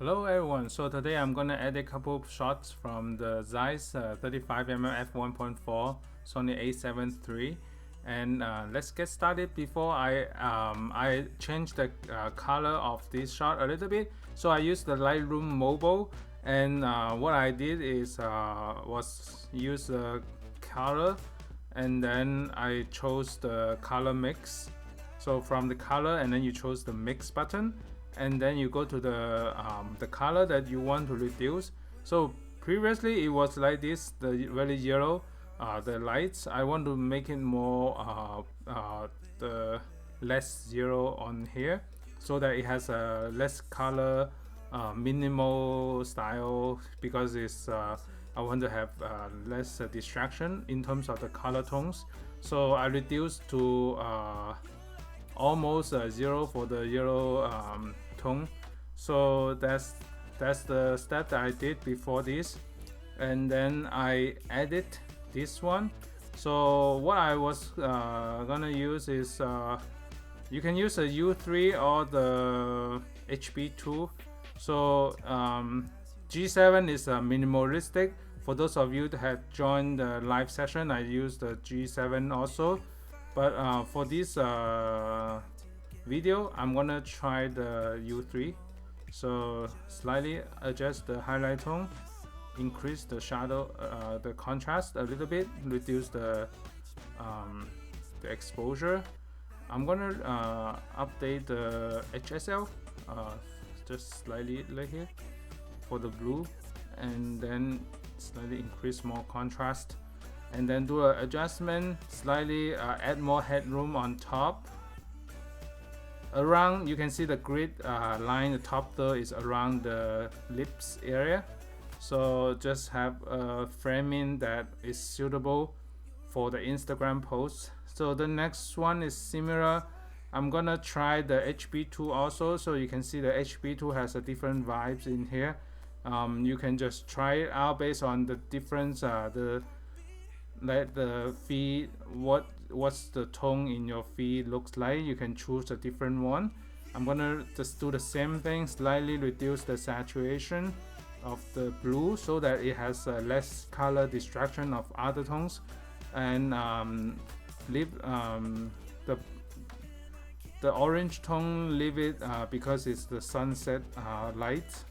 Hello everyone, so today I'm gonna add a couple of shots from the Zeiss 35mm F1.4 Sony A7 III, and let's get started. Before I change the color of this shot a little bit, so I used the Lightroom mobile, and what I did is was use the color, and then I chose the color mix. So from the color, and then you chose the mix button, and then you go to the color that you want to reduce. So previously it was like this, the very yellow, the lights. I want to make it more the less yellow on here, so that it has a less color, minimal style, because it's I want to have less distraction in terms of the color tones. So I reduced to almost zero for the yellow tone. So that's the step that I did before this, and then I added this one. So what I was gonna use is you can use a U3 or the HB2. So G7 is minimalistic. For those of you that have joined the live session, I use the G7 also. But for this video, I'm gonna try the U3. So slightly adjust the highlight tone, increase the shadow, the contrast a little bit, reduce the exposure. I'm gonna update the HSL, just slightly like here for the blue, and then slightly increase more contrast, and then do an adjustment, slightly add more headroom on top. Around, you can see the grid line, the top there is around the lips area. So just have a framing that is suitable for the Instagram post. So the next one is similar. I'm gonna try the HB2 also, so you can see the HB2 has a different vibes in here. You can just try it out based on the difference, let the feed, what's the tone in your feed looks like. You can choose a different one. I'm gonna just do the same thing, slightly reduce the saturation of the blue so that it has less color distraction of other tones, and leave the orange tone, leave it because it's the sunset light.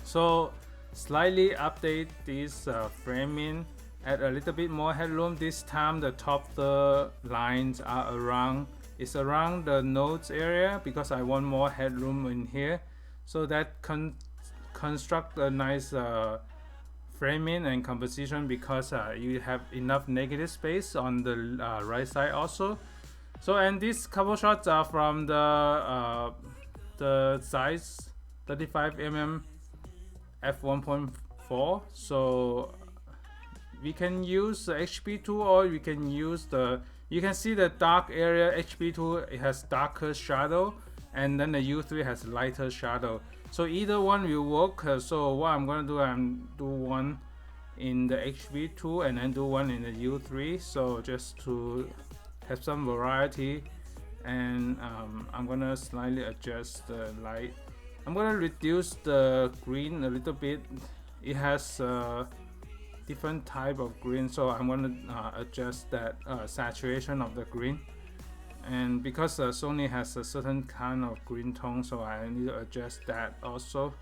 So slightly update this framing, add a little bit more headroom. This time the top the lines are around, it's around the nodes area, because I want more headroom in here, so that construct a nice framing and composition, because you have enough negative space on the right side also. So, and these couple shots are from the Zeiss 35mm F1.4. so we can use the HB2, or we can use the, you can see the dark area. HB2, it has darker shadow, and then the U3 has lighter shadow. So either one will work. So what I'm gonna do, I'm do one in the HB2 and then do one in the U3, so just to have some variety. And I'm gonna slightly adjust the light. I'm gonna reduce the green a little bit. It has different type of green, so I'm gonna adjust that saturation of the green. And because Sony has a certain kind of green tone, so I need to adjust that also.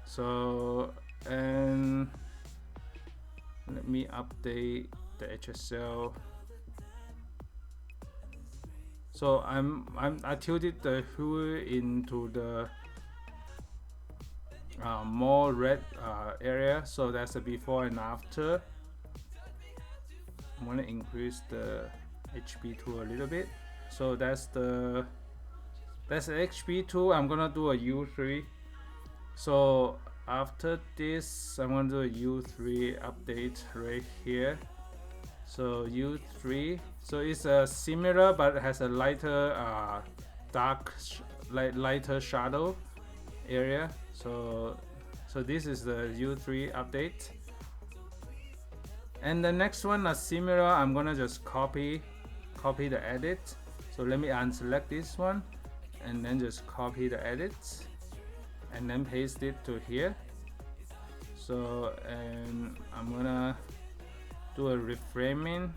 So, and let me update the HSL. So I tilted the hue into the more red area, so that's the before and after. I'm gonna increase the HB2 a little bit. So that's the HB2. I'm gonna do a U3. So after this, I'm gonna do a U3 update right here. So U3, so it's similar, but it has a lighter lighter shadow area. So this is the U3 update. And the next one is similar. I'm gonna just copy the edit. So let me unselect this one, and then just copy the edits. and then paste it to here. So, and I'm gonna do a reframing.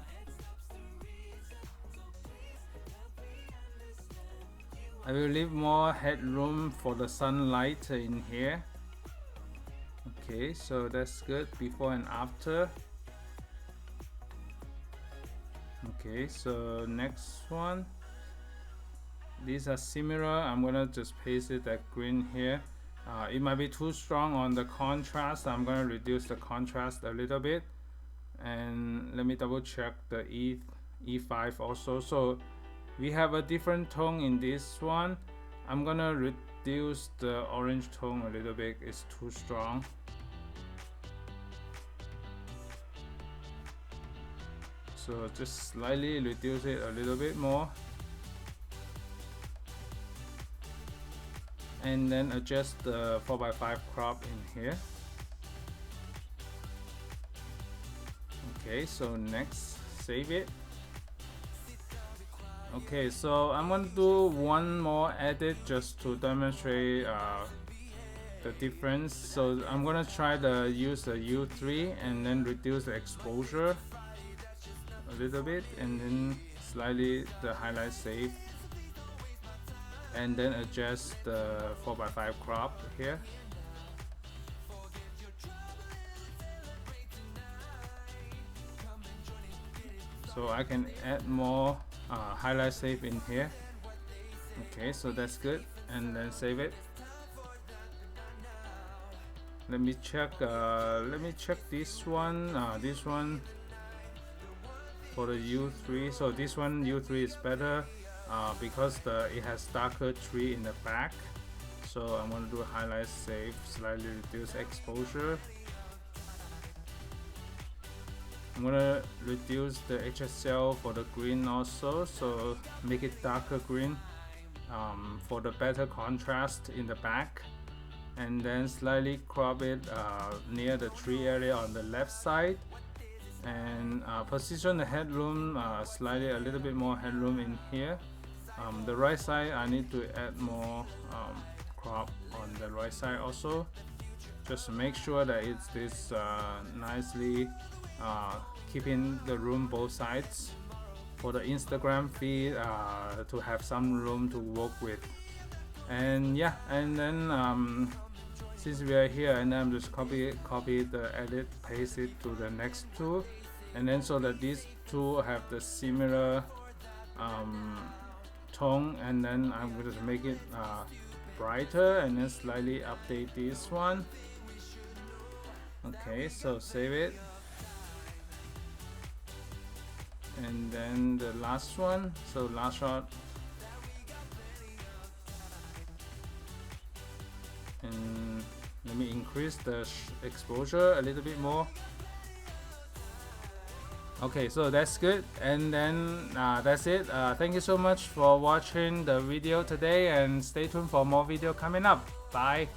I will leave more headroom for the sunlight in here. Okay, so that's good, before and after. Okay, so next one, these are similar. I'm gonna just paste it that green here. It might be too strong on the contrast. I'm gonna reduce the contrast a little bit, and let me double check the E5 also. So we have a different tone in this one. I'm gonna reduce the orange tone a little bit, it's too strong. So just slightly reduce it a little bit more, and then adjust the 4:5 crop in here. Okay, so next, save it. Okay, so I'm going to do one more edit just to demonstrate the difference. So I'm going to try to use the U3 and then reduce the exposure a little bit, and then slightly the highlight save, and then adjust the 4:5 crop here. So I can add more highlight save in here. Okay, so that's good, and then save it. Let me check this one. This one for the U3. So this one U3 is better because it has darker tree in the back. So I'm going to do a highlight save, slightly reduce exposure. I'm gonna reduce the HSL for the green also, so make it darker green for the better contrast in the back, and then slightly crop it near the tree area on the left side, and position the headroom slightly a little bit more headroom in here. The right side I need to add more crop on the right side also, just to make sure that it's this nicely keeping the room both sides for the Instagram feed to have some room to work with. And yeah, and then since we are here, and then I'm just copy the edit, paste it to the next two, and then so that these two have the similar tone, and then I'm going to make it brighter, and then slightly update this one. Okay, so save it. And then the last one, so last shot, and let me increase the exposure a little bit more. Okay, so that's good, and then that's it. Thank you so much for watching the video today, and stay tuned for more video coming up. Bye.